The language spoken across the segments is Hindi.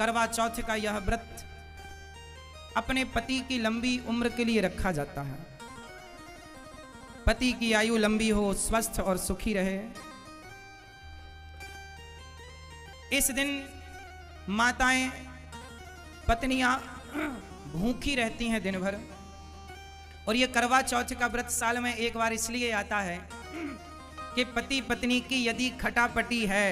करवा चौथ का यह व्रत अपने पति की लंबी उम्र के लिए रखा जाता है। पति की आयु लंबी हो, स्वस्थ और सुखी रहे। इस दिन माताएं, पत्नियां भूखी रहती हैं दिन भर। और ये करवा चौथ का व्रत साल में एक बार इसलिए आता है कि पति पत्नी की यदि खटापटी है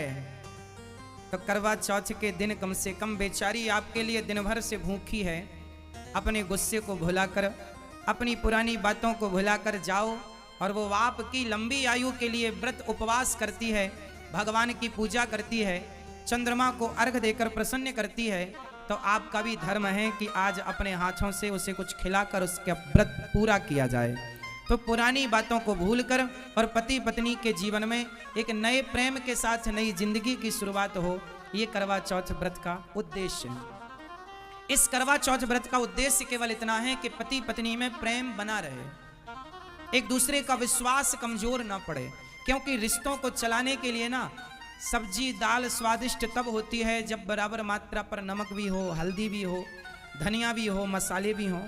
तो करवा चौथ के दिन कम से कम बेचारी आपके लिए दिन भर से भूखी है, अपने गुस्से को भुलाकर, अपनी पुरानी बातों को भुलाकर जाओ और वो आपकी लंबी आयु के लिए व्रत उपवास करती है, भगवान की पूजा करती है, चंद्रमा को अर्घ देकर प्रसन्न करती है, तो आपका भी धर्म है कि आज अपने हाथों से उसे कुछ खिलाकर उसका व्रत पूरा किया जाए। तो पुरानी बातों को भूलकर और पति पत्नी के जीवन में एक नए प्रेम के साथ नई जिंदगी की शुरुआत हो, ये करवा चौथ व्रत का उद्देश्य है। इस करवा चौथ व्रत का उद्देश्य केवल इतना है कि पति पत्नी में प्रेम बना रहे, एक दूसरे का विश्वास कमजोर ना पड़े। क्योंकि रिश्तों को चलाने के लिए ना सब्जी दाल स्वादिष्ट तब होती है जब बराबर मात्रा पर नमक भी हो, हल्दी भी हो, धनिया भी हो, मसाले भी हो,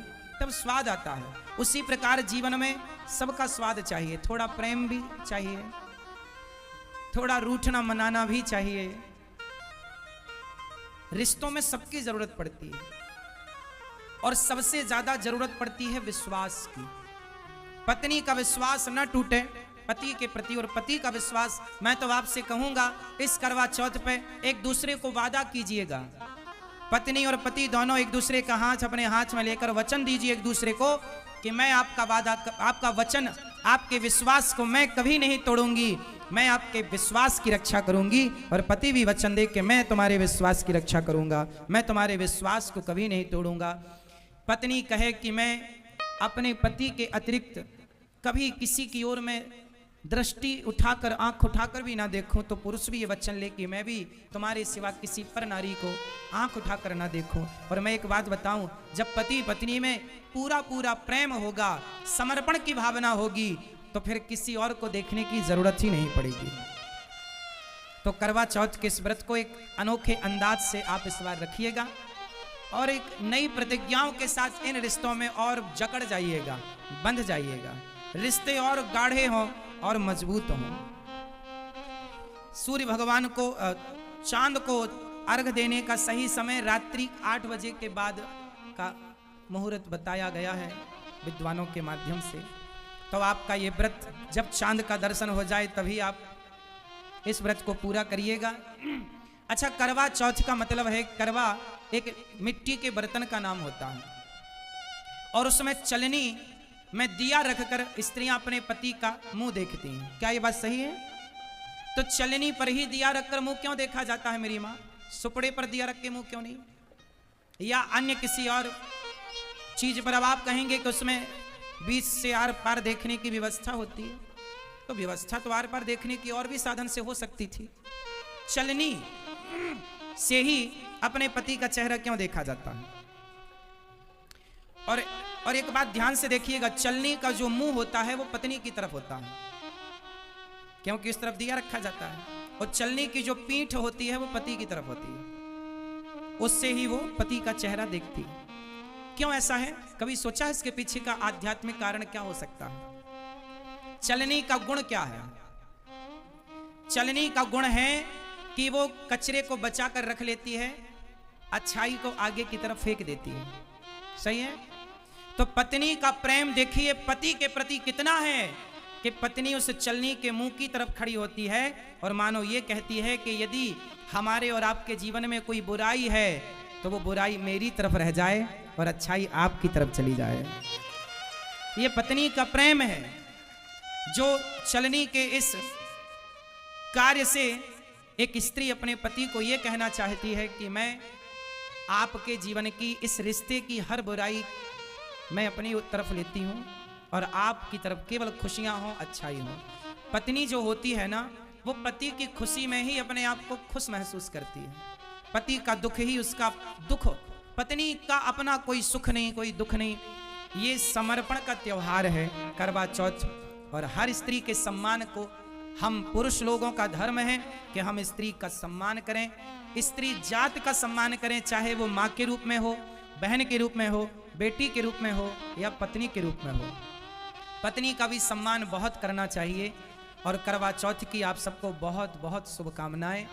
तब स्वाद आता है। उसी प्रकार जीवन में सबका स्वाद चाहिए, थोड़ा प्रेम भी चाहिए, थोड़ा रूठना मनाना भी चाहिए। रिश्तों में सबकी जरूरत पड़ती है और सबसे ज्यादा जरूरत पड़ती है विश्वास की। पत्नी का विश्वास न टूटे पति के प्रति, और पति का विश्वास, मैं तो आपसे कहूंगा इस करवा चौथ पे एक दूसरे को वादा कीजिएगा। पत्नी और पति दोनों एक दूसरे का हाथ अपने हाथ में लेकर वचन दीजिए एक दूसरे को कि मैं आपका वादा, आपका वचन, आपके विश्वास को मैं कभी नहीं तोड़ूंगी, मैं आपके विश्वास की रक्षा करूंगी। और पति भी वचन दे कि मैं तुम्हारे विश्वास की रक्षा करूंगा, मैं तुम्हारे विश्वास को कभी नहीं तोड़ूंगा। पत्नी कहे कि मैं अपने पति के अतिरिक्त कभी किसी की ओर में दृष्टि उठाकर, आंख उठाकर भी ना देखूं, तो पुरुष भी ये वचन ले कि मैं भी तुम्हारे सिवा किसी पर नारी को आंख उठाकर ना देखूं। और मैं एक बात बताऊं, जब पति पत्नी में पूरा पूरा प्रेम होगा, समर्पण की भावना होगी, तो फिर किसी और को देखने की जरूरत ही नहीं पड़ेगी। तो करवा चौथ के इस व्रत को एक अनोखे अंदाज से आप इस बार रखिएगा और एक नई प्रतिज्ञाओं के साथ इन रिश्तों में और जकड़ जाइएगा, बंध जाइएगा, रिश्ते और गाढ़े हों और मजबूत हों। सूर्य भगवान को, चांद को अर्घ देने का सही समय रात्रि 8 बजे के बाद का मुहूर्त बताया गया है विद्वानों के माध्यम से। तो आपका ये व्रत जब चांद का दर्शन हो जाए तभी आप इस व्रत को पूरा करिएगा। अच्छा, करवा चौथ का मतलब है, करवा एक मिट्टी के बर्तन का नाम होता है और उसमें चलनी में दिया रखकर स्त्रियां अपने पति का मुंह देखती हैं। क्या ये बात सही है? तो चलनी पर ही दिया रखकर मुंह क्यों देखा जाता है मेरी माँ? सुपड़े पर दिया रख के मुंह क्यों नहीं? या अन्य किसी और चीज पर? अब आप कहेंगे कि उसमें बीच से आर पार देखने की व्यवस्था होती है, तो व्यवस्था तो आर पार देखने की और भी साधन से हो सकती थी। चलनी से ही अपने पति का चेहरा क्यों देखा जाता है? और एक बात ध्यान से देखिएगा, चलनी का जो मुंह होता है वो पत्नी की तरफ होता है, क्योंकि इस तरफ दिया रखा जाता है, और चलनी की जो पीठ होती है वो पति की तरफ होती है, उससे ही वो पति का चेहरा देखती है। क्यों ऐसा है? कभी सोचा है इसके पीछे का आध्यात्मिक कारण क्या हो सकता है? चलनी का गुण क्या है? चलनी का गुण है कि वो कचरे को बचा कर रख लेती है, अच्छाई को आगे की तरफ फेंक देती है। सही है? तो पत्नी का प्रेम देखिए पति के प्रति कितना है कि पत्नी उस चलनी के मुंह की तरफ खड़ी होती है और मानो ये कहती है कि यदि हमारे और आपके जीवन में कोई बुराई है तो वो बुराई मेरी तरफ रह जाए और अच्छाई आपकी तरफ चली जाए। ये पत्नी का प्रेम है जो चलनी के इस कार्य से एक स्त्री अपने पति को ये कहना चाहती है कि मैं आपके जीवन की, इस रिश्ते की हर बुराई मैं अपनी तरफ लेती हूँ और आपकी तरफ केवल खुशियाँ हों, अच्छाई हो। पत्नी जो होती है ना, वो पति की खुशी में ही अपने आप को खुश महसूस करती है, पति का दुख ही उसका दुख, पत्नी का अपना कोई सुख नहीं, कोई दुख नहीं। ये समर्पण का त्योहार है करवा चौथ, और हर स्त्री के सम्मान को, हम पुरुष लोगों का धर्म है कि हम स्त्री का सम्मान करें, स्त्री जात का सम्मान करें, चाहे वो माँ के रूप में हो, बहन के रूप में हो, बेटी के रूप में हो या पत्नी के रूप में हो। पत्नी का भी सम्मान बहुत करना चाहिए। और करवा चौथ की आप सबको बहुत बहुत शुभकामनाएं।